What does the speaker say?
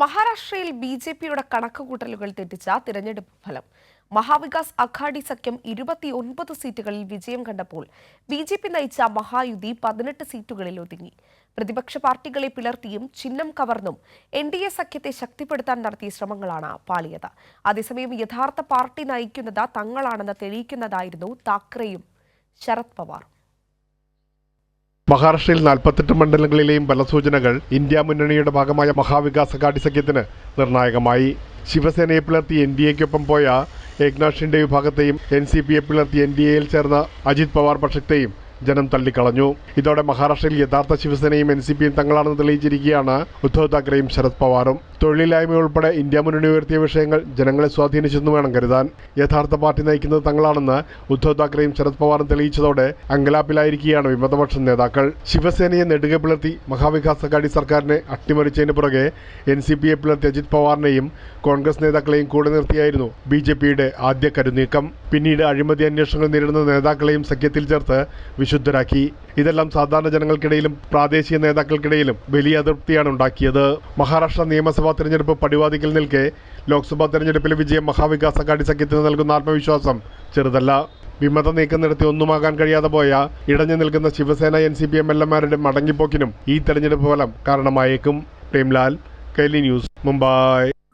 മഹാരാഷ്ട്രയിൽ ബി.ജെ.പിയുടെ കണക്കുകൂട്ടലുകൾ തെറ്റിച്ച തിരഞ്ഞെടുപ്പ് ഫലം. മഹാവികാസ് അഘാഡി സഖ്യം 29 സീറ്റുകളിൽ വിജയം കണ്ടപ്പോൾ ബി.ജെ.പി നയിച്ച മഹായുതി 18 സീറ്റുകളിൽ ഒതുങ്ങി. പ്രതിപക്ഷ പാർട്ടികളെ പിളർത്തിയും ചിഹ്നം കവർന്നും എൻ.ഡി.എ സഖ്യത്തെ ശക്തിപ്പെടുത്താൻ നടത്തിയ ശ്രമങ്ങളാണ് പാളിയത്. അതേസമയം യഥാർത്ഥ പാർട്ടി നയിക്കുന്നത് തങ്ങളാണെന്ന് തെളിയിക്കുന്നതായിരുന്നു താക്കറെയും ശരത് പവാറും. മഹാരാഷ്ട്രയിൽ 48 മണ്ഡലങ്ങളിലെയും ഫലസൂചനകൾ ഇന്ത്യ മുന്നണിയുടെ ഭാഗമായ മഹാവികാസ് അഘാഡി സഖ്യത്തിന് നിർണായകമായി. ശിവസേനയെ പിളർത്തി എൻ.ഡി.എക്കൊപ്പം പോയ ഏക്നാഥ് ഷിൻഡെ വിഭാഗത്തെയും എൻ.സി.പിയെ പിളർത്തി എൻ.ഡി.എയിൽ ചേർന്ന അജിത് പവാർ പക്ഷത്തെയും ജനം തള്ളിക്കളഞ്ഞു. ഇതോടെ മഹാരാഷ്ട്രയിൽ യഥാർത്ഥ ശിവസേനയും എൻ.സി.പിയും തങ്ങളാണെന്ന് തെളിയിച്ചിരിക്കുകയാണ് ഉദ്ധവ് താക്കറെയും ശരത് പവാറും. തൊഴിലില്ലായ്മ ഉൾപ്പെടെ ഇന്ത്യ മുന്നണി ഉയർത്തിയ വിഷയങ്ങൾ ജനങ്ങളെ സ്വാധീനിച്ചെന്ന് വേണം കരുതാൻ. യഥാർത്ഥ പാർട്ടി നയിക്കുന്നത് തങ്ങളാണെന്ന് ഉദ്ധവ് താക്കറെയും ശരത് പവാറും തെളിയിച്ചതോടെ അങ്കലാപ്പിലായിരിക്കുകയാണ് വിമതപക്ഷ നേതാക്കൾ. ശിവസേനയെ നെടുകെ പിളർത്തി മഹാവികാസ് അഘാഡി സർക്കാരിനെ അട്ടിമറിച്ചതിന് പുറകെ എൻ.സി.പിയെ പിളർത്തി അജിത് പവാറിനെയും കോൺഗ്രസ് നേതാക്കളെയും കൂടെ നിർത്തിയായിരുന്നു ബി.ജെ.പിയുടെ ആദ്യ കരുനീക്കം. പിന്നീട് അഴിമതി അന്വേഷണങ്ങൾ നേരിടുന്ന നേതാക്കളെയും സഖ്യത്തിൽ ചേർത്ത് വിശുദ്ധരാക്കി. ഇതെല്ലാം സാധാരണ ജനങ്ങൾക്കിടയിലും പ്രാദേശിക നേതാക്കൾക്കിടയിലും വലിയ അതൃപ്തിയാണ് ഉണ്ടാക്കിയത്. മഹാരാഷ്ട്ര നിയമസഭാ തെരഞ്ഞെടുപ്പ് പടിവാതിക്കൽ നിൽക്കെ ലോക്സഭാ തെരഞ്ഞെടുപ്പിലെ വിജയം മഹാവികാസ് അഘാഡി സഖ്യത്തിന് നൽകുന്ന ആത്മവിശ്വാസം ചെറുതല്ല. വിമത നീക്കം നടത്തി ഒന്നുമാകാൻ കഴിയാതെ പോയ ഇടഞ്ഞു നിൽക്കുന്ന ശിവസേന എൻ.സി.പി എം.എൽ.എമാരുടെ മടങ്ങിപ്പോക്കിനും ഈ തെരഞ്ഞെടുപ്പ് ഫലം കാരണമായേക്കും. പ്രേംലാൽ, കൈലി ന്യൂസ്, മുംബൈ.